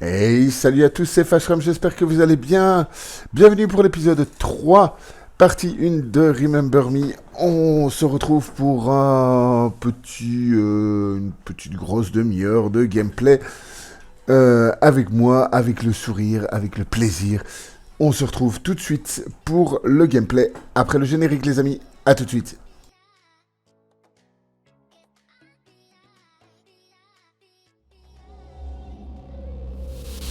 Hey, salut à tous, c'est Fashram, j'espère que vous allez bien. Bienvenue pour l'épisode 3, partie 1 de Remember Me. On se retrouve pour une petite grosse demi-heure de gameplay avec moi, avec le sourire, avec le plaisir. On se retrouve tout de suite pour le gameplay après le générique, les amis. À tout de suite.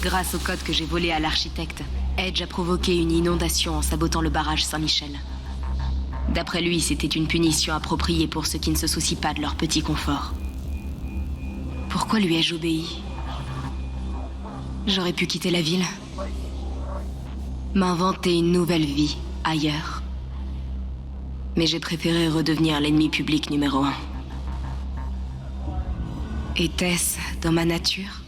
Grâce au code que j'ai volé à l'architecte, Edge a provoqué une inondation en sabotant le barrage Saint-Michel. D'après lui, c'était une punition appropriée pour ceux qui ne se soucient pas de leur petit confort. Pourquoi lui ai-je obéi? J'aurais pu quitter la ville. M'inventer une nouvelle vie, ailleurs. Mais j'ai préféré redevenir l'ennemi public numéro 1. Était-ce dans ma nature?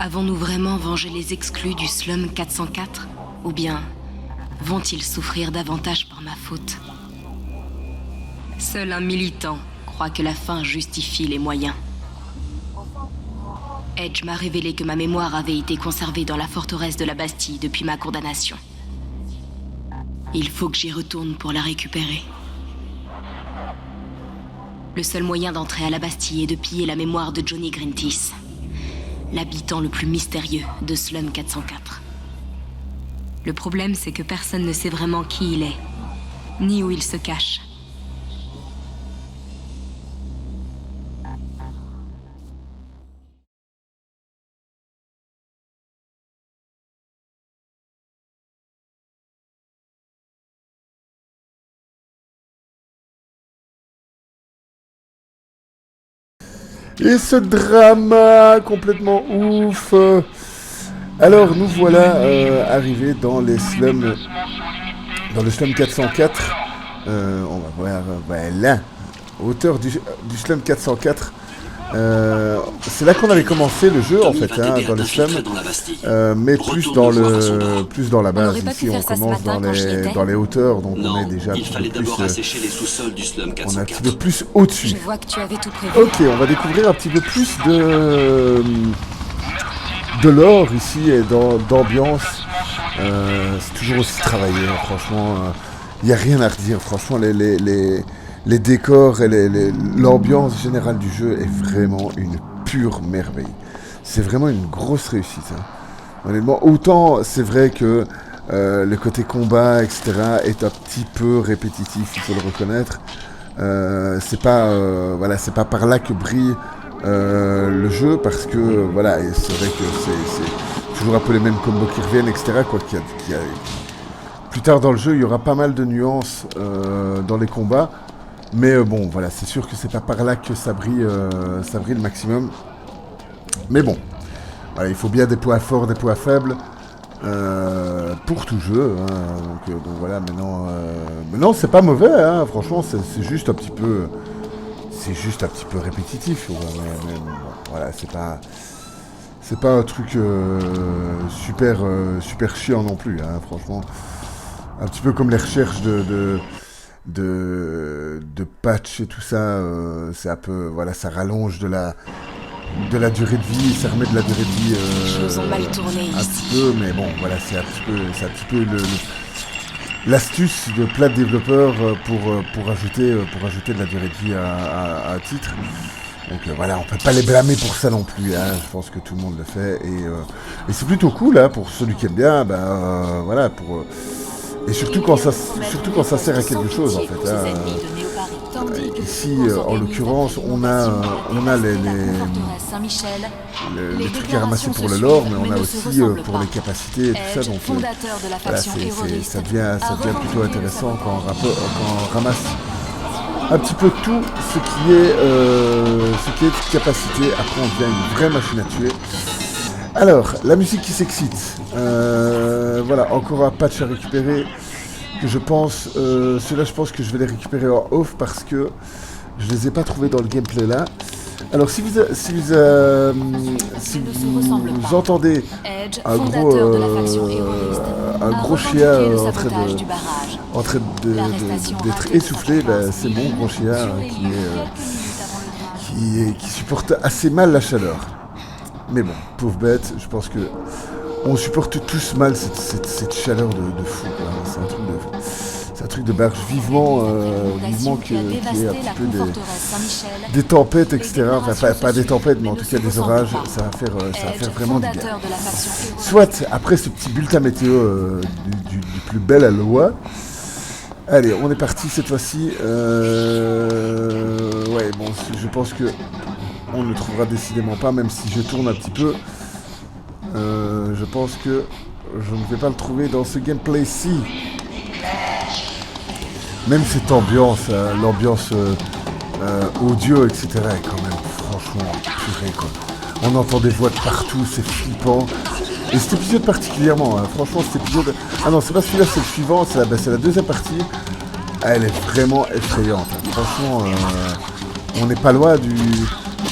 Avons-nous vraiment vengé les exclus du Slum 404? Ou bien vont-ils souffrir davantage par ma faute? Seul un militant croit que la fin justifie les moyens. Edge m'a révélé que ma mémoire avait été conservée dans la forteresse de la Bastille depuis ma condamnation. Il faut que j'y retourne pour la récupérer. Le seul moyen d'entrer à la Bastille est de piller la mémoire de Johnny Grintis, l'habitant le plus mystérieux de Slum 404. Le problème, c'est que personne ne sait vraiment qui il est, ni où il se cache. Et ce drama complètement ouf. Alors nous voilà arrivés dans les slums, dans le slum 404. On va voir, voilà, hauteur du slum 404. C'est là qu'on avait commencé le jeu en fait, hein, dans les slums, mais plus dans la base. Ici on commence dans les hauteurs, donc on est déjà un petit peu plus, on est un petit peu plus au-dessus. Je vois que tu avais tout prévu. Ok, on va découvrir un petit peu plus de l'or ici et d'ambiance. C'est toujours aussi travaillé, hein, franchement. Il n'y a rien à redire, franchement. Les décors et l'ambiance générale du jeu est vraiment une pure merveille. C'est vraiment une grosse réussite. Hein. Honnêtement, autant c'est vrai que le côté combat, etc. est un petit peu répétitif, il faut le reconnaître. C'est pas par là que brille le jeu, parce que voilà, c'est vrai que c'est toujours un peu les mêmes combos qui reviennent, etc. Quoi, plus tard dans le jeu, il y aura pas mal de nuances dans les combats. Mais bon, voilà, c'est sûr que c'est pas par là que ça brille le maximum. Mais bon, voilà, il faut bien des points forts, des points faibles pour tout jeu. Hein. Donc voilà, maintenant c'est pas mauvais. Hein. Franchement, c'est juste un petit peu, répétitif. Mais bon, voilà, c'est pas un truc super chiant non plus. Hein, franchement, un petit peu comme les recherches de patch et tout ça, c'est un peu, voilà, ça rallonge de la durée de vie, ça remet de la durée de vie choses ont mal tourné un ici. petit peu, mais bon, voilà, c'est un petit peu l'astuce de plein de développeurs pour ajouter de la durée de vie à un titre. Donc voilà, on peut pas les blâmer pour ça non plus, hein. Je pense que tout le monde le fait, et c'est plutôt cool, hein, pour celui qui aime bien, voilà, et surtout quand ça sert à quelque chose, en fait. Hein. Ici, en l'occurrence, on a les trucs à ramasser pour le lore, mais on a aussi pour les capacités et tout ça. Donc voilà, ça devient plutôt intéressant quand on ramasse un petit peu tout ce qui est de capacité. Après, on devient une vraie machine à tuer. Alors, la musique qui s'excite. Voilà, encore un patch à récupérer. Que je pense, ceux-là, je pense que je vais les récupérer en off parce que je les ai pas trouvés dans le gameplay là. Alors, si vous entendez un gros chien en train d'être essoufflé, c'est mon gros chien qui supporte assez mal la chaleur. Mais bon, pauvre bête, je pense que on supporte tous mal cette chaleur de fou, quoi. C'est un truc de barge. Vivement qu'il y ait un petit peu des tempêtes, etc. Enfin, pas des tempêtes, mais en tout cas des orages. Ça va faire vraiment du bien. Soit, après ce petit bulletin météo du plus bel à l'oie. Allez, on est parti cette fois-ci. Ouais, bon, je pense que on ne le trouvera décidément pas, même si je tourne un petit peu. Je pense que je ne vais pas le trouver dans ce gameplay-ci. Même cette ambiance, l'ambiance audio, etc. est quand même franchement purée, quoi. On entend des voix de partout, c'est flippant. Et cet épisode particulièrement, hein, franchement cet épisode... Ah non, c'est pas celui-là, c'est le suivant, c'est la deuxième partie. Elle est vraiment effrayante. Hein. Franchement, on n'est pas loin du...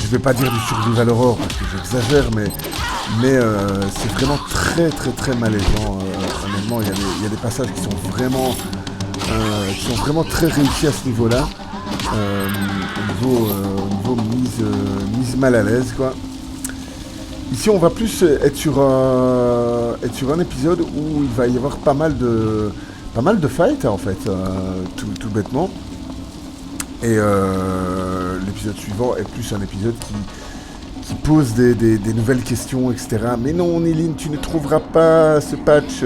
Je vais pas dire du survival horror parce que j'exagère, mais c'est vraiment très très très malaisant. Honnêtement, il y a des passages qui sont vraiment très réussis à ce niveau-là. Au niveau mise mal à l'aise, quoi. Ici, on va plus être sur un épisode où il va y avoir pas mal de fights, en fait, tout bêtement. Et l'épisode suivant est plus un épisode qui pose des nouvelles questions, etc. Mais non, Néline, tu ne trouveras pas ce patch.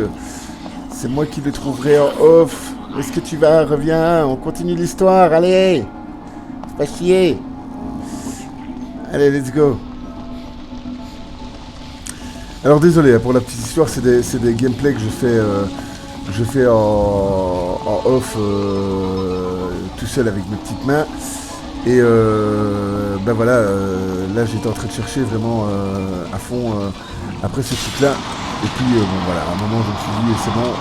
C'est moi qui le trouverai en off. Est-ce que tu vas? Reviens, on continue l'histoire, allez. C'est pas chier. Allez, let's go. Alors désolé pour la petite histoire, c'est des gameplays que je fais en off tout seul avec mes petites mains. Et ben voilà, là j'étais en train de chercher vraiment à fond après ce truc là. Et puis bon voilà, à un moment je me suis dit c'est bon,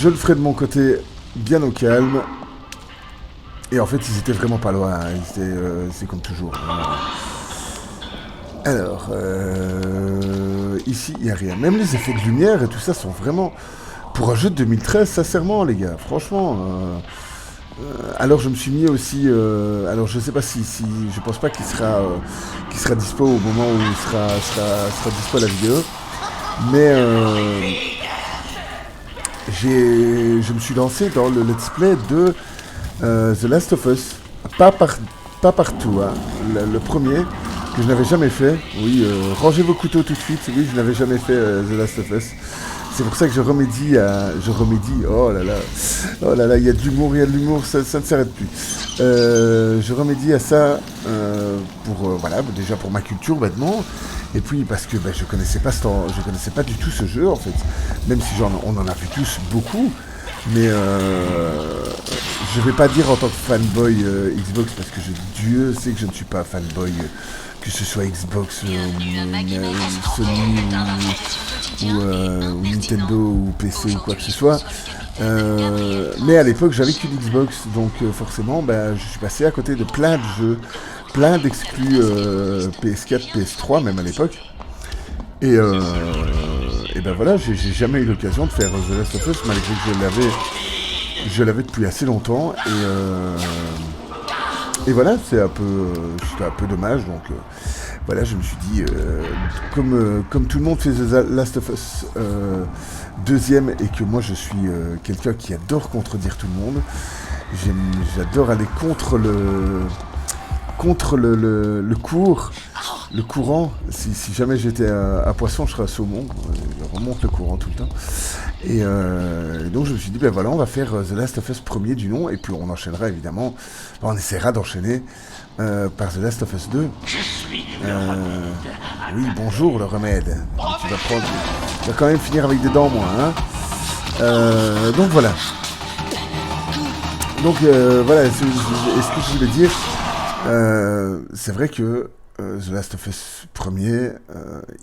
je le ferai de mon côté bien au calme. Et en fait ils étaient vraiment pas loin, hein. C'est comme toujours. Alors, ici, il n'y a rien. Même les effets de lumière et tout ça sont vraiment... Pour un jeu de 2013, sincèrement, les gars, franchement... alors, je me suis mis aussi... alors, je sais pas si je pense pas qu'il sera dispo au moment où sera dispo la vidéo. Mais... je me suis lancé dans le let's play de The Last of Us. Pas partout, hein. Le premier... que je n'avais jamais fait. Oui, rangez vos couteaux tout de suite. Oui, je n'avais jamais fait The Last of Us. C'est pour ça que je remédie. Oh là là, il y a de l'humour, ça ne s'arrête plus. Je remédie à ça voilà, déjà pour ma culture bêtement. Et puis parce que je connaissais pas du tout ce jeu en fait. Même si on en a vu tous beaucoup. Mais je vais pas dire en tant que fanboy Xbox parce que Dieu sait que je ne suis pas fanboy que ce soit Xbox, Sony ou Nintendo ou PC ou quoi que ce soit. Mais à l'époque j'avais qu'une Xbox, donc forcément je suis passé à côté de plein de jeux, plein d'exclus PS4, PS3 même à l'époque. Et ben voilà, j'ai jamais eu l'occasion de faire The Last of Us malgré que je l'avais depuis assez longtemps et voilà, c'était un peu dommage, donc voilà, je me suis dit comme tout le monde fait The Last of Us deuxième et que moi je suis quelqu'un qui adore contredire tout le monde, j'adore aller contre le courant. Si jamais j'étais un poisson, je serais un saumon. Je remonte le courant tout le temps. Et donc je me suis dit, voilà, on va faire The Last of Us premier du nom, et puis on enchaînera évidemment, on essaiera d'enchaîner par The Last of Us 2. Oui, bonjour le remède. Tu vas quand même finir avec des dents moins, hein. Donc voilà. Donc voilà, ce que je voulais dire, c'est vrai que The Last of Us premier,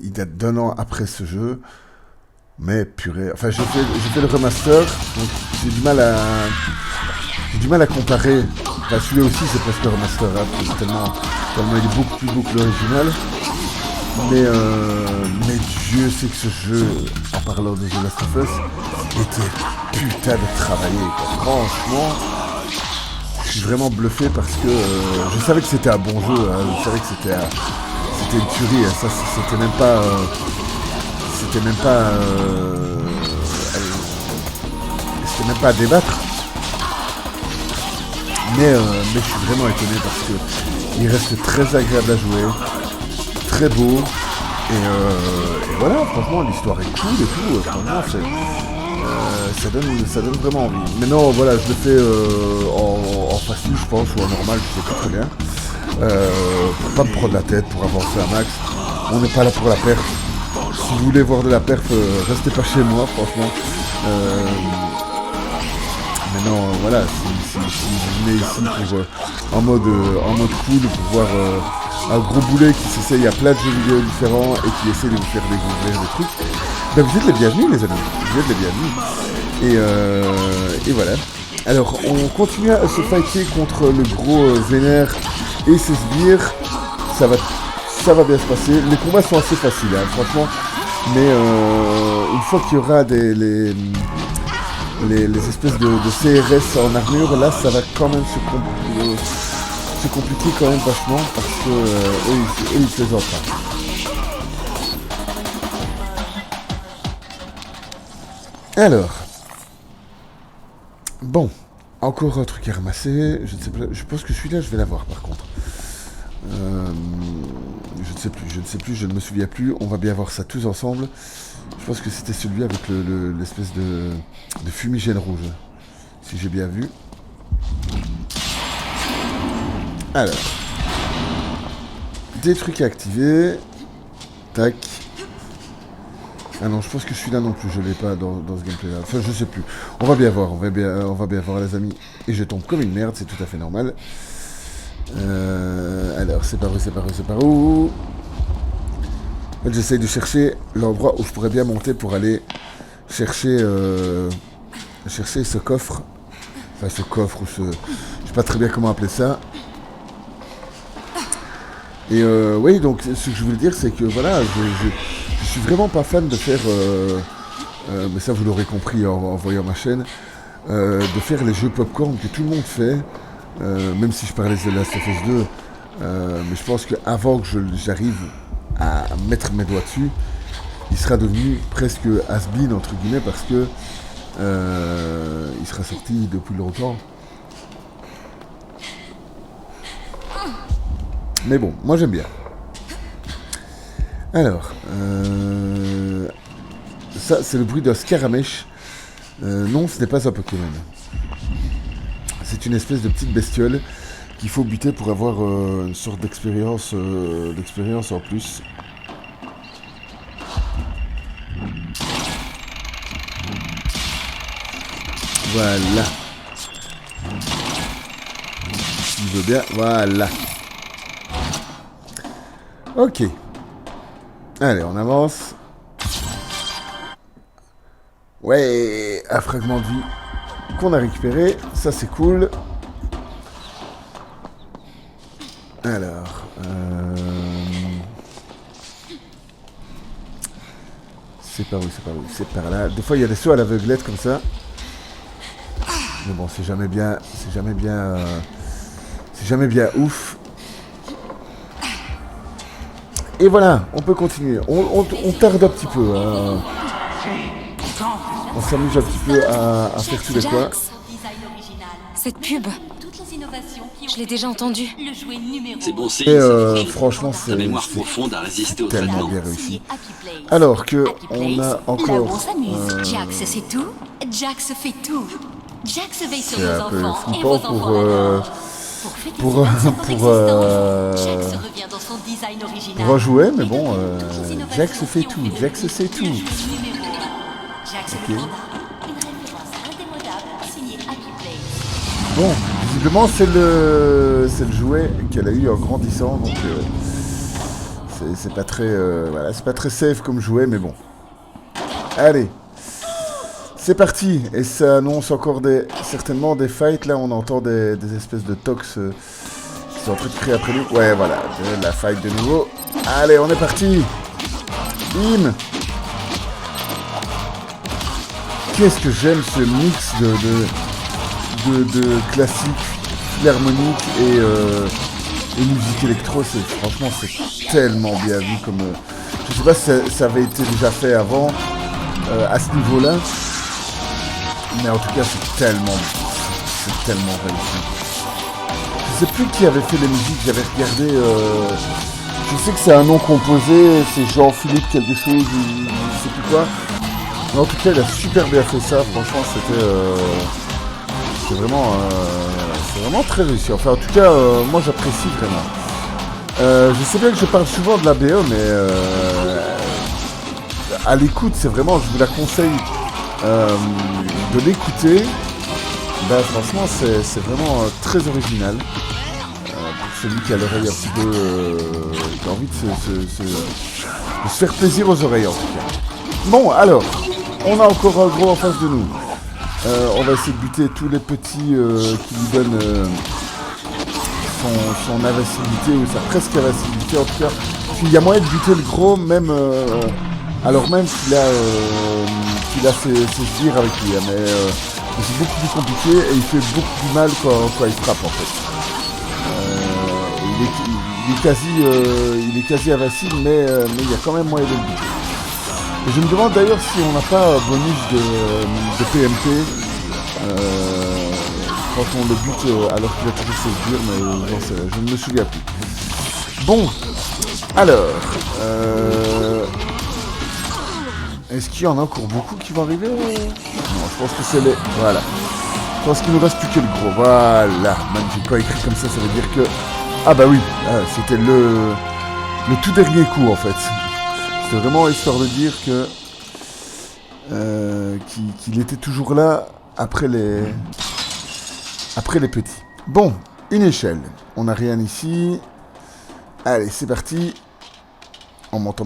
il date d'un an après ce jeu, mais purée, enfin j'ai fait le remaster, donc j'ai du mal à comparer. Enfin celui-là aussi c'est presque le remaster, hein, parce que tellement il est beaucoup plus beau que l'original. Mais Dieu sait que ce jeu, en parlant de The Last of Us, était putain de travaillé, quoi. Franchement, je suis vraiment bluffé parce que je savais que c'était un bon jeu, hein. Je savais que c'était c'était une tuerie, hein. Ça c'était même pas... c'était même pas... c'était même pas à débattre. Mais je suis vraiment étonné parce que il reste très agréable à jouer, très beau. Et voilà, franchement, l'histoire est cool et tout. Franchement, ça donne vraiment envie. Maintenant, voilà, je le fais en facile, je pense, ou en normal, je sais pas très bien. Pour pas me prendre la tête, pour avancer un max. On n'est pas là pour la perf. Si vous voulez voir de la perf, restez pas chez moi, franchement. Mais non, voilà, si vous venez ici pour, en mode cool, pour voir un gros boulet qui s'essaye à plein de jeux vidéo différents et qui essaie de vous faire découvrir des trucs, ben vous êtes les bienvenus, les amis. Vous êtes les bienvenus. Et voilà. Alors, on continue à se fighter contre le gros vénère et ses sbires. Ça va bien se passer. Les combats sont assez faciles, hein, franchement. Mais une fois qu'il y aura les espèces de CRS en armure, là ça va quand même se compliquer quand même vachement parce que eux ils plaisantent pas. Alors, bon, encore un truc à ramasser, je ne sais pas, je pense que celui-là je vais l'avoir par contre. Je ne sais plus, je ne me souviens plus, on va bien voir ça tous ensemble. Je pense que c'était celui avec l'espèce de fumigène rouge, si j'ai bien vu. Alors, des trucs à activer. Tac. Ah non, je pense que celui-là non plus, je l'ai pas dans ce gameplay-là. Enfin, je sais plus. On va bien voir, on va bien voir les amis. Et je tombe comme une merde, c'est tout à fait normal. Alors, c'est par où En fait, j'essaye de chercher l'endroit où je pourrais bien monter pour aller chercher ce coffre. Enfin, ce coffre ou ce... Je sais pas très bien comment appeler ça. Et oui, donc ce que je voulais dire, c'est que voilà, je suis vraiment pas fan de faire... mais ça, vous l'aurez compris en voyant ma chaîne. De faire les jeux popcorn que tout le monde fait. Même si je parlais de Last of Us 2. Mais je pense qu'avant que j'arrive à mettre mes doigts dessus, il sera devenu presque has-been entre guillemets parce que il sera sorti depuis longtemps. Mais bon, moi j'aime bien. Alors, ça c'est le bruit d'un scaramèche. Non, ce n'est pas un Pokémon. C'est une espèce de petite bestiole qu'il faut buter pour avoir une sorte d'expérience en plus. Voilà. S'il veut bien, voilà. Ok. Allez, on avance. Ouais, un fragment de vie qu'on a récupéré, ça c'est cool. Alors, c'est par où? C'est par là. Des fois il y a des sauts à l'aveuglette comme ça. Mais bon, c'est jamais bien ouf. Et voilà, on peut continuer. On tarde un petit peu. On s'amuse un petit peu à faire tous les coins. Cette pub, je l'ai déjà entendue. C'est bon, c'est franchement, c'est la mémoire profonde à résister au tellement traitement. bien réussi. Alors que on a Là où encore... on s'amuse. Jax sait tout. Jax fait tout. Jax veille sur C'est vos un peu enfants et flippant vos enfants. pour rejouer, mais bon, Jax fait tout, Jax sait tout. Ok. Bon, visiblement c'est le jouet qu'elle a eu en grandissant, donc c'est pas très voilà, c'est pas très safe comme jouet, mais bon. Allez, c'est parti, et ça annonce encore certainement des fights. Là on entend des espèces de tox qui sont en train de crier après nous. Ouais voilà, la fight de nouveau. Allez, on est parti. Bim. Qu'est-ce que j'aime ce mix de classique, philharmonique Et musique électro, franchement, c'est tellement bien vu comme... je sais pas si ça avait été déjà fait avant, à ce niveau-là. Mais en tout cas, c'est tellement réussi. Je sais plus qui avait fait les musiques, j'avais regardé... je sais que c'est un nom composé, c'est Jean-Philippe quelque chose, ou je sais plus quoi. Mais en tout cas, il a super bien fait ça, franchement, c'est vraiment très réussi. Enfin, en tout cas, moi, j'apprécie vraiment. Je sais bien que je parle souvent de la BO, mais à l'écoute, c'est vraiment, je vous la conseille de l'écouter. Ben, franchement, c'est vraiment très original. Pour celui qui a l'oreille un petit peu... qui a envie de se faire plaisir aux oreilles, en tout cas. Bon, alors, on a encore un gros en face de nous. On va essayer de buter tous les petits qui lui donnent son invincibilité, ou sa presque invincibilité, en tout cas. Puis il y a moyen de buter le gros, même... alors même qu'il a ses sbires avec lui, hein, mais c'est beaucoup plus compliqué et il fait beaucoup plus mal quand il frappe en fait. Il est quasi invincible, mais il y a quand même moyen de le buter. Et je me demande d'ailleurs si on n'a pas un bonus de PMP quand on le bute alors qu'il a toujours ses sbires, mais je ne me souviens plus. Bon, alors... est-ce qu'il y en a encore beaucoup qui vont arriver? Non, je pense que c'est les... Voilà. Je pense qu'il ne nous reste plus que le gros. Voilà. Magnifique. Quand écrit comme ça veut dire que... Ah bah oui, c'était le tout dernier coup, en fait. C'était vraiment histoire de dire que... qu'il était toujours là après les petits. Bon, une échelle. On n'a rien ici. Allez, c'est parti. On monte.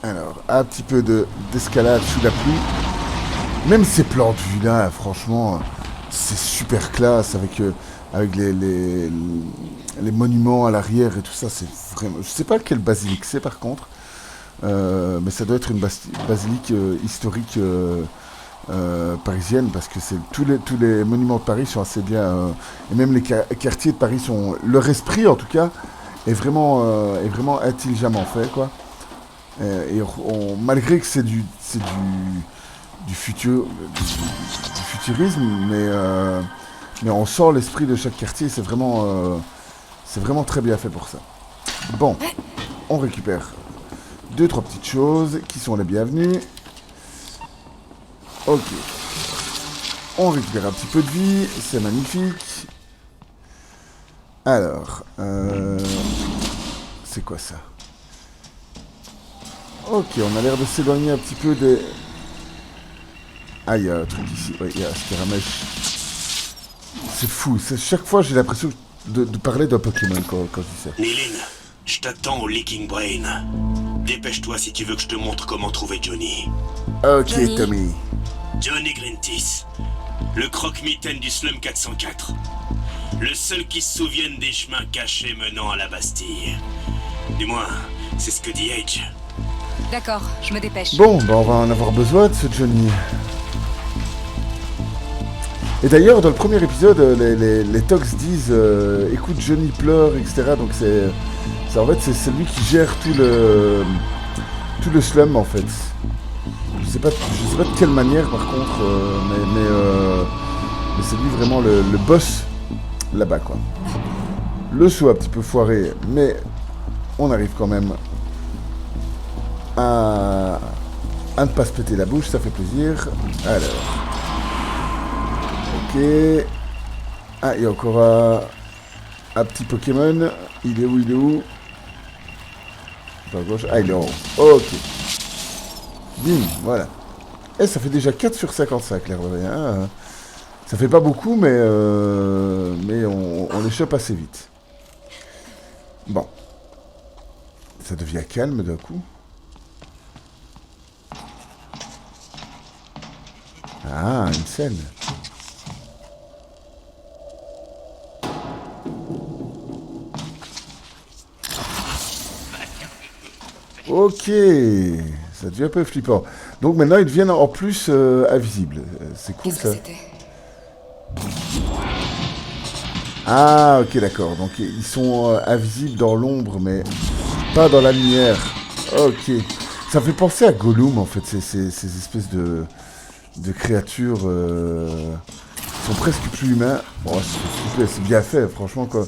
Alors, un petit peu d'escalade sous la pluie. Même ces plans de vue là, franchement, c'est super classe avec les monuments à l'arrière et tout ça. C'est vraiment... Je sais pas quelle basilique c'est par contre, mais ça doit être une basilique historique parisienne parce que tous les monuments de Paris sont assez bien, et même les quartiers de Paris sont... Leur esprit en tout cas est vraiment intelligemment fait quoi. Et malgré que c'est du futurisme, mais on sent l'esprit de chaque quartier, c'est vraiment très bien fait pour ça. Bon, on récupère 2-3 petites choses qui sont les bienvenues. Ok. On récupère un petit peu de vie, c'est magnifique. Alors, c'est quoi ça? Ok, on a l'air de s'éloigner un petit peu des... Ah, il y a un truc ici. Oui, il y a Scaramèche. C'est fou. Chaque fois, j'ai l'impression de parler d'un Pokémon quand je dis ça. Nilin, je t'attends au Leaking Brain. Dépêche-toi si tu veux que je te montre comment trouver Johnny. Ok, Johnny. Tommy. Johnny Grintis. Le croque-mitaine du Slum 404. Le seul qui se souvienne des chemins cachés menant à la Bastille. Du moins, c'est ce que dit Edge. D'accord, je me dépêche. Bon, bah on va en avoir besoin de ce Johnny. Et d'ailleurs, dans le premier épisode, les Tox disent écoute, Johnny pleure, etc. Donc en fait, c'est lui qui gère tout le slum, en fait. Je sais pas de quelle manière, par contre, mais c'est lui vraiment le boss là-bas, quoi. Le saut a un petit peu foiré, mais on arrive quand même à ne pas se péter la bouche, ça fait plaisir. Alors... Ok. Ah, il y a encore un petit Pokémon. Il est où? Par gauche. Ah, il est en haut. Ok. Bim, voilà. Et ça fait déjà 4 sur 55, l'air de rien. Ça fait pas beaucoup, mais on les chope assez vite. Bon. Ça devient calme d'un coup. Ah, une scène. Ok, ça devient un peu flippant. Donc maintenant ils deviennent en plus invisibles. C'est cool ça. Qu'est-ce que c'était? Ah, ok, d'accord. Donc, ils sont invisibles dans l'ombre, mais pas dans la lumière. Ok. Ça fait penser à Gollum, en fait, ces espèces de créatures qui sont presque plus humains. Bon, c'est bien fait, franchement, quand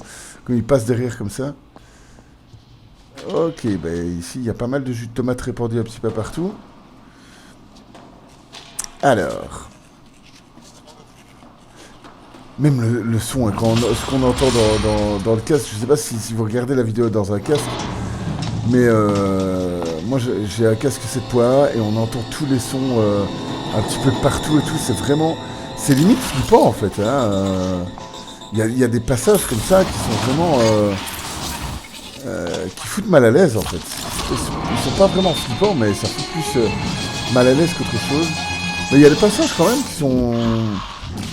ils passent derrière comme ça. Ok, ben ici, il y a pas mal de jus de tomate répandu un petit peu partout. Alors... Même le son, hein, ce qu'on entend dans le casque, je sais pas si vous regardez la vidéo dans un casque, mais moi j'ai un casque 7.1 et on entend tous les sons un petit peu de partout et tout, c'est limite flippant en fait. Il y a des passages comme ça qui sont vraiment... qui foutent mal à l'aise en fait. Ils sont pas vraiment flippants, mais ça fout plus mal à l'aise qu'autre chose. Mais il y a des passages quand même qui sont...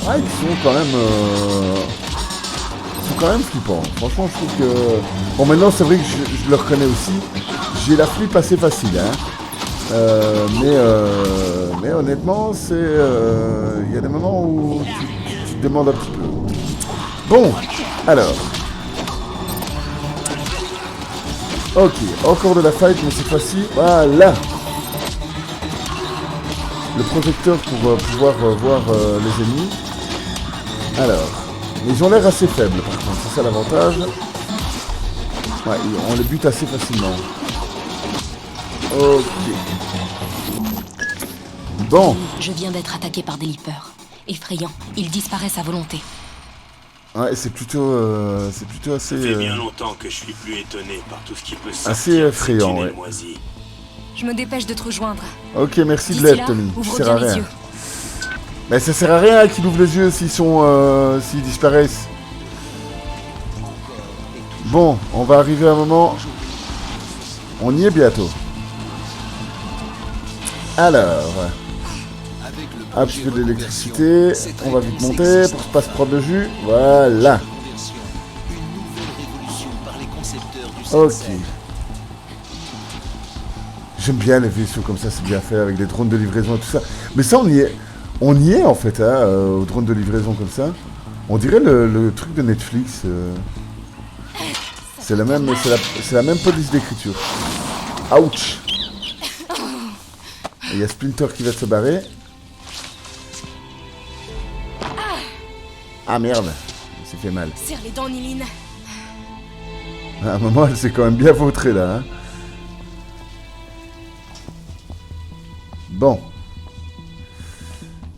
Ouais, qui sont quand même flippants. Franchement, je trouve que... Bon, maintenant, c'est vrai que je le reconnais aussi. J'ai la flip assez facile, hein. Mais honnêtement, c'est... Il y a des moments où tu te demandes un petit peu. Bon, alors... Ok, encore de la fight, mais cette fois-ci, voilà. Le projecteur pour pouvoir voir les ennemis. Alors, ils ont l'air assez faibles par contre, c'est ça l'avantage. Ouais, on les bute assez facilement. Ok. Bon. Je viens d'être attaqué par des leapers. Effrayants, ils disparaissent à volonté. Ouais, c'est plutôt assez... Ça fait bien longtemps que je suis plus étonné par tout ce qui peut sortir. Assez effrayant, ouais. Je me dépêche de te rejoindre. Ok, merci de l'aide, Tommy. Ouvre Ça sert à bien les rien. yeux. Mais ça sert à rien qu'ils ouvrent les yeux s'ils disparaissent. Bon, on va arriver à un moment. On y est bientôt. Alors, un petit peu d'électricité. On va vite monter pour pas se prendre le jus. Voilà. Ok. J'aime bien les vaisseaux comme ça, c'est bien fait, avec des drones de livraison et tout ça. Mais ça, on y est en fait, hein, aux drones de livraison comme ça. On dirait le truc de Netflix. C'est la même police d'écriture. Ouch. Il y a Splinter qui va se barrer. Ah merde, il s'est fait mal. Serre les dents, Niline. À un moment, elle s'est quand même bien vautrée là. Hein. Bon.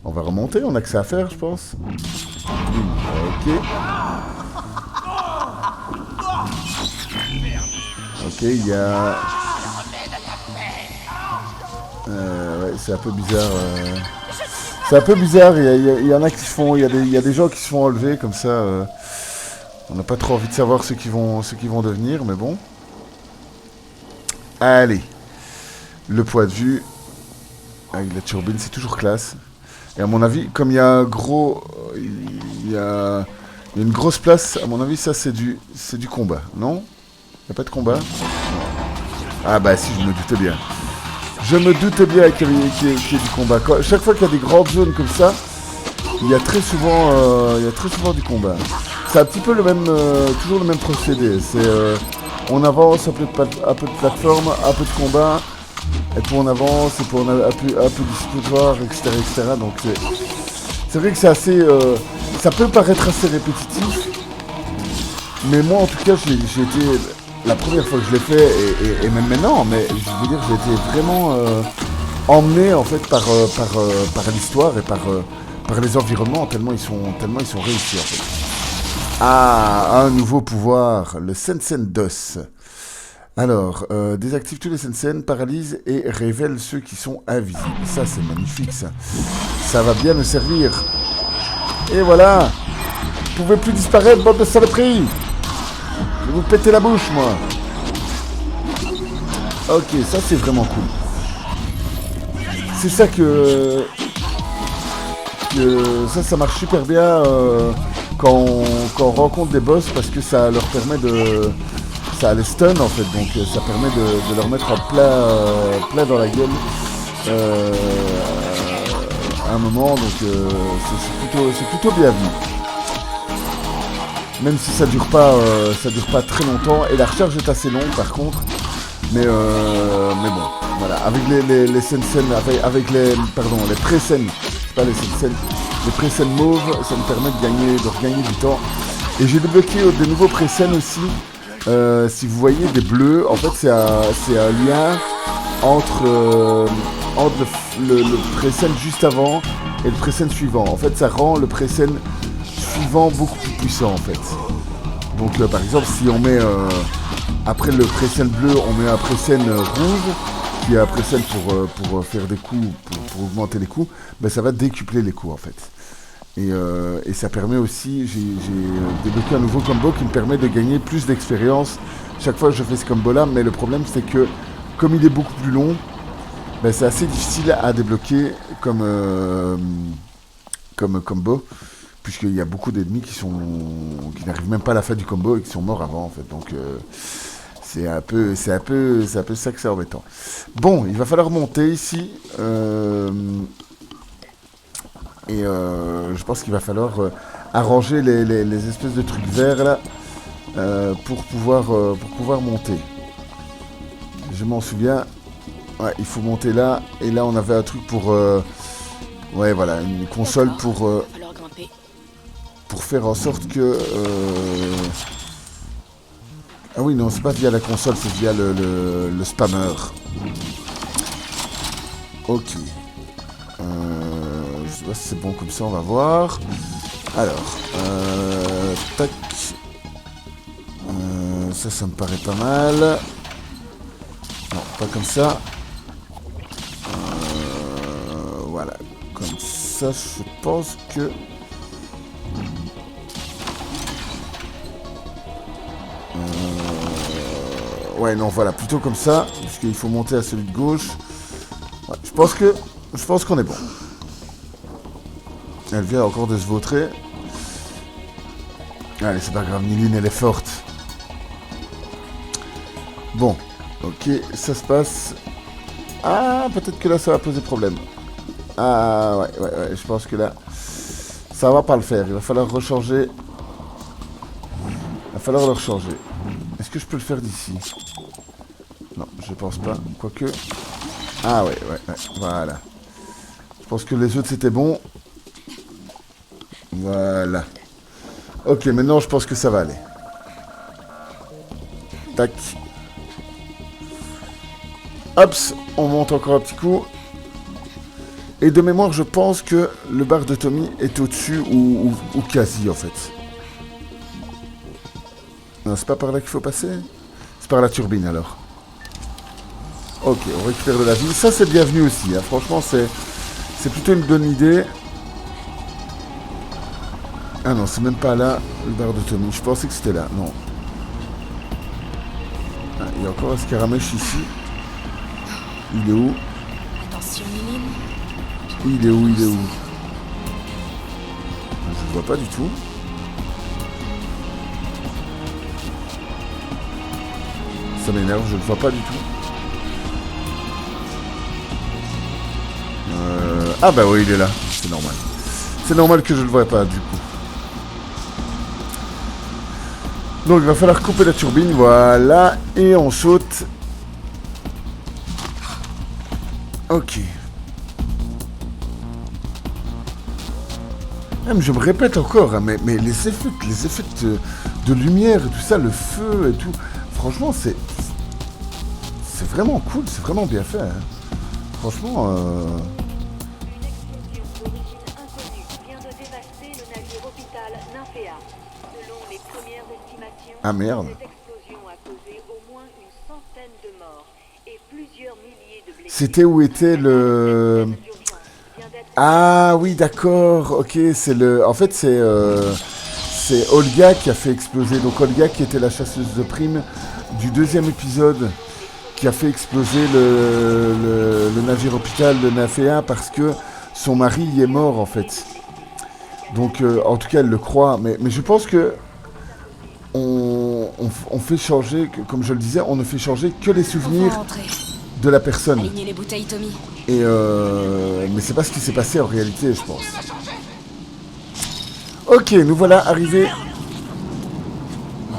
On va remonter, on a que ça à faire, je pense. Ok. Ok, il y a... ouais, c'est un peu bizarre. C'est un peu bizarre, il y en a qui se font... Il y a des gens qui se font enlever comme ça. On n'a pas trop envie de savoir ce qu'ils vont devenir, mais bon. Allez. Le point de vue. Avec la turbine, c'est toujours classe. Et à mon avis, comme il y a un gros... Il y a une grosse place, à mon avis, ça c'est du combat, non? Il n'y a pas de combat? Ah bah si, je me doutais bien. Je me doutais bien qu'il y ait du combat. Chaque fois qu'il y a des grandes zones comme ça, il y a très souvent du combat. C'est un petit peu toujours le même procédé. C'est on avance, un peu de plateforme, un peu de combat, et puis on avance, et puis on a un peu d'histoire, etc., etc. Donc c'est vrai que c'est assez... ça peut paraître assez répétitif, mais moi en tout cas j'ai été... La première fois que je l'ai fait, et même maintenant, mais je veux dire, j'ai été vraiment emmené en fait par l'histoire et par les environnements, tellement ils sont réussis en fait. Ah, un nouveau pouvoir, le Sensen DOS. Alors, désactive tous les Sensen, paralyse et révèle ceux qui sont invisibles. Ça, c'est magnifique, ça. Ça va bien me servir. Et voilà. Vous pouvez plus disparaître, bande de saloperies. Je vais vous péter la bouche, moi. Ok, ça, c'est vraiment cool. C'est ça que ça marche super bien quand on rencontre des boss, parce que ça leur permet de... Ça les stun en fait, donc ça permet de leur mettre en plat dans la gueule à un moment, donc c'est plutôt bien vu. Même si ça dure pas très longtemps. Et la recharge est assez longue par contre. Mais bon, voilà. Avec les scènes, avec les pré-scènes, pas les scènes, les pré-scènes mauves, ça me permet de regagner du temps. Et j'ai débloqué des nouveaux pré-scènes aussi. Si vous voyez des bleus, en fait c'est un lien entre le pré-scène juste avant et le pré-scène suivant. En fait ça rend le pré-scène suivant beaucoup plus puissant en fait. Donc par exemple si on met après le pré-scène bleu on met un pré-scène rouge qui est un pré-scène pour faire des coups, pour augmenter les coups, ben ça va décupler les coups en fait. Et ça permet aussi, j'ai débloqué un nouveau combo qui me permet de gagner plus d'expérience chaque fois que je fais ce combo là, mais le problème c'est que comme il est beaucoup plus long, ben c'est assez difficile à débloquer comme combo, puisqu'il y a beaucoup d'ennemis qui n'arrivent même pas à la fin du combo et qui sont morts avant en fait, donc c'est un peu ça que c'est embêtant. Bon, il va falloir monter ici, et je pense qu'il va falloir arranger les espèces de trucs verts là pour pouvoir monter. Je m'en souviens. Ouais, il faut monter là. Et là, on avait un truc pour... ouais, voilà, une console pour faire en sorte que... Ah oui, non, c'est pas via la console, c'est via le spammer. Ok. Je sais pas si c'est bon comme ça, on va voir. Alors, tac. Ça me paraît pas mal. Non, pas comme ça. Voilà, comme ça, je pense que... ouais, non, voilà, plutôt comme ça, puisqu'il faut monter à celui de gauche. Ouais, je pense qu'on est bon. Elle vient encore de se vautrer. Allez, c'est pas grave, Niline, elle est forte. Bon, ok, ça se passe. Ah, peut-être que là, ça va poser problème. Ah, ouais, je pense que là, ça va pas le faire. Il va falloir rechanger. Il va falloir le rechanger. Est-ce que je peux le faire d'ici? Non, je pense pas. Quoique... Ah, ouais, voilà. Je pense que les autres, c'était bon. Voilà. Ok, maintenant, je pense que ça va aller. Tac. Hop, on monte encore un petit coup. Et de mémoire, je pense que le bar de Tommy est au-dessus ou quasi, en fait. Non, c'est pas par là qu'il faut passer? C'est par la turbine, alors. Ok, on récupère de la vie. Ça, c'est bienvenu aussi. Hein. Franchement, c'est plutôt une bonne idée. Ah non, c'est même pas là, le bar de Tommy. Je pensais que c'était là. Non. Ah, il y a encore un scaramèche ici. Il est où? Attention, Niline. Il est où? Je le vois pas du tout. Ça m'énerve, je le vois pas du tout. Ah bah oui, il est là. C'est normal. C'est normal que je le vois pas du coup. Donc il va falloir couper la turbine, voilà. Et on saute. Ok. Même je me répète encore, hein, mais les effets de lumière et tout ça, le feu et tout, franchement c'est vraiment cool, c'est vraiment bien fait. Hein. Franchement. Ah merde. C'était où était le... Ah oui, d'accord, ok, c'est le... En fait, c'est Olga qui a fait exploser. Donc Olga qui était la chasseuse de primes du deuxième épisode, qui a fait exploser le navire hôpital de Nymphéa parce que son mari y est mort, en fait. Donc, en tout cas, elle le croit. Mais je pense que on fait changer, comme je le disais, on ne fait changer que les souvenirs de la personne. Aligner les bouteilles, Tommy. Et mais c'est pas ce qui s'est passé en réalité, je pense. Ok, nous voilà arrivés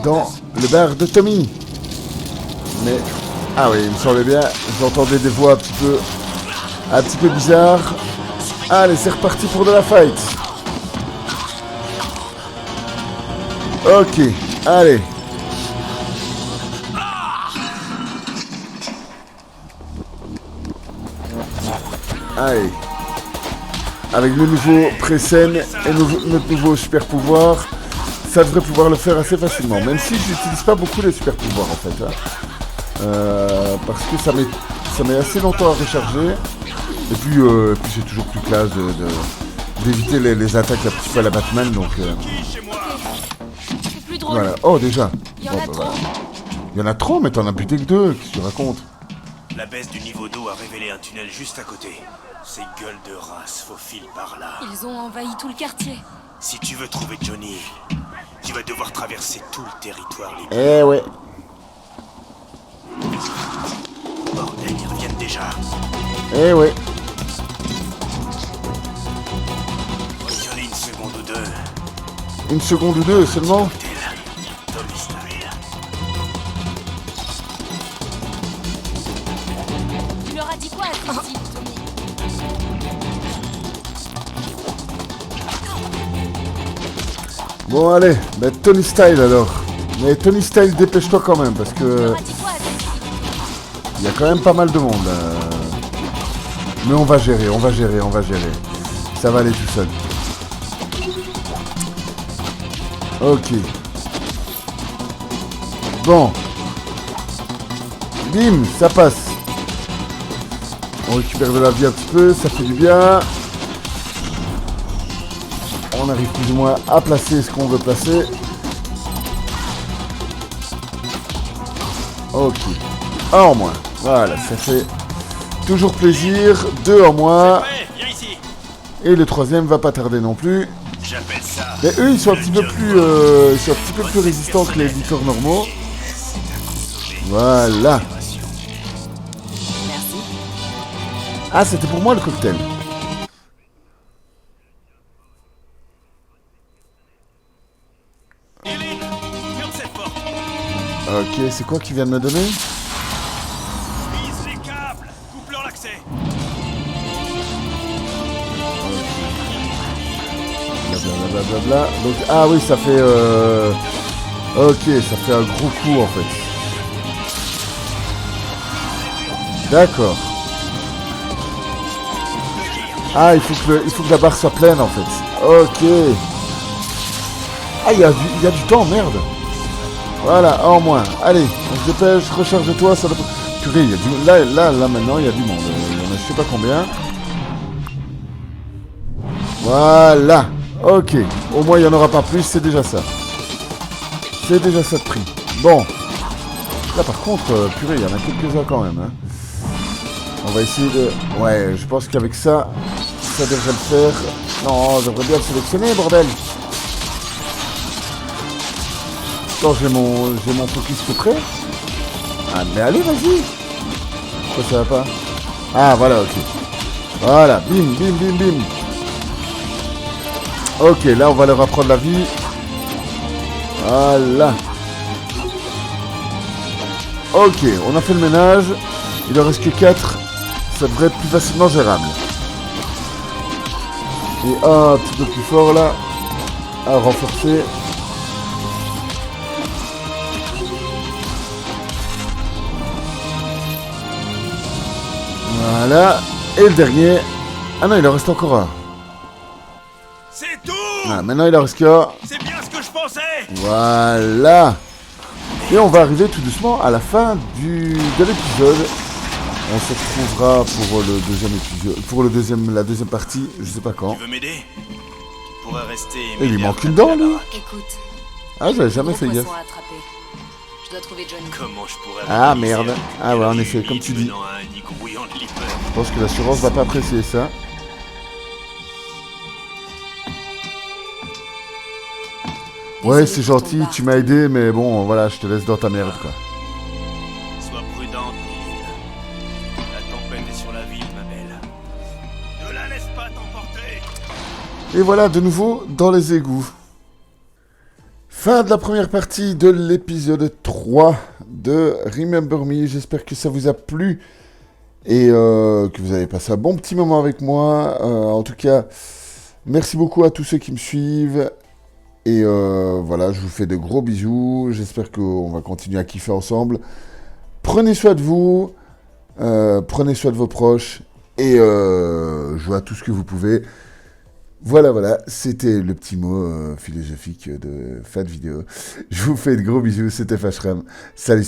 dans le bar de Tommy. Mais... Ah oui, il me semblait bien. J'entendais des voix un petit peu bizarres. Allez, c'est reparti pour de la fight. Ok, allez. Allez. Avec le nouveau pré-scène et notre nouveau super pouvoir, ça devrait pouvoir le faire assez facilement. Même si je n'utilise pas beaucoup les super pouvoirs en fait. Hein. Parce que ça met assez longtemps à recharger. Et puis c'est toujours plus classe d'éviter les attaques un petit peu à la Batman. Donc C'est plus drôle. voilà. Oh déjà. Il y en a trop. Voilà. Il y en a trop, mais t'en as buté que 2. Qu'est-ce que tu racontes? La baisse du niveau d'eau a révélé un tunnel juste à côté. Ces gueules de race faufilent par là. Ils ont envahi tout le quartier. Si tu veux trouver Johnny, tu vas devoir traverser tout le territoire libre. Eh ouais. Bordel, ils reviennent déjà. Eh ouais. Reviens-les une seconde ou deux. Une seconde ou 2 seulement. Tommy Style. Tu leur as dit quoi à Christy, Tommy? Bon allez, bah, Tony Style alors. Mais Tony Style, dépêche-toi quand même parce Tu que leur as dit quoi à Christy? il y a quand même pas mal de monde. Mais on va gérer. Ça va aller tout seul. Ok. Bon. Bim, ça passe. On récupère de la vie un petit peu, ça fait du bien. On arrive plus ou moins à placer ce qu'on veut placer. Ok. 1 en moins. Voilà, ça fait toujours plaisir. 2 en moins. Ouais, viens ici. Et le 3e va pas tarder non plus. J'appelle ça. Mais eux, ils sont un petit peu plus résistants que les licornes normaux. Voilà. Merci. Ah, c'était pour moi le cocktail. Hélène, ferme cette porte. Ok, c'est quoi qu'il vient de me donner? Vise les câbles. Coupe-leur l'accès. Blablabla. Donc, ah oui, ça fait... Ok, ça fait un gros coup en fait. D'accord. Ah, il faut que la barre soit pleine en fait. Ok. Ah, il y a du temps, merde. Voilà, un en moins. Allez, on se dépêche, recharge-toi. Ça... Purée, il y a du... Là, maintenant, il y a du monde. Il y en a je sais pas combien. Voilà. Ok. Au moins, il n'y en aura pas plus, c'est déjà ça. C'est déjà ça de prix. Bon. Là, par contre, purée, il y en a quelques-uns quand même. Hein. On va essayer de... Ouais, je pense qu'avec ça, ça devrait le faire. Non, je devrais bien le sélectionner, bordel. Attends, j'ai mon focus tout prêt. Ah, mais allez, vas-y. Pourquoi ça va pas? Ah, voilà, ok. Voilà, bim, bim, bim, bim. Ok, là, on va leur apprendre la vie. Voilà. Ok, on a fait le ménage. Il en reste que 4. Ça devrait être plus facilement gérable. Et un petit peu plus fort, là. À renforcer. Voilà. Et le dernier. Ah non, il en reste encore un. C'est tout. Ah, maintenant, il en reste qu'un. C'est bien ce que je pensais. Voilà. Et on va arriver tout doucement à la fin de l'épisode. On se retrouvera pour le deuxième épisode, pour la deuxième partie, je sais pas quand. Tu veux m'aider? Tu pourrais rester. Et il lui manque une dent, lui. Écoute, Ah, j'avais jamais gros fait gaffe. poisson à attraper. Je dois trouver Johnny. Comment je pourrais. Ah, rivaliser merde. avec Ah ouais, en une effet, comme limite tu dis. venant à un nid grouillant de Leaper. Je pense que l'assurance va pas apprécier ça. Ouais, c'est gentil, tu m'as aidé, mais bon, voilà, je te laisse dans ta merde, quoi. Sois prudente, Lynn. La tempête est sur la ville, ma belle. Ne la laisse pas t'emporter. Et voilà, de nouveau, dans les égouts. Fin de la première partie de l'épisode 3 de Remember Me. J'espère que ça vous a plu et que vous avez passé un bon petit moment avec moi. En tout cas, merci beaucoup à tous ceux qui me suivent. Et voilà, je vous fais de gros bisous. J'espère qu'on va continuer à kiffer ensemble. Prenez soin de vous. Prenez soin de vos proches. Et jouez à tout ce que vous pouvez. Voilà, c'était le petit mot philosophique de fin de vidéo. Je vous fais de gros bisous, c'était Fashram. Salut.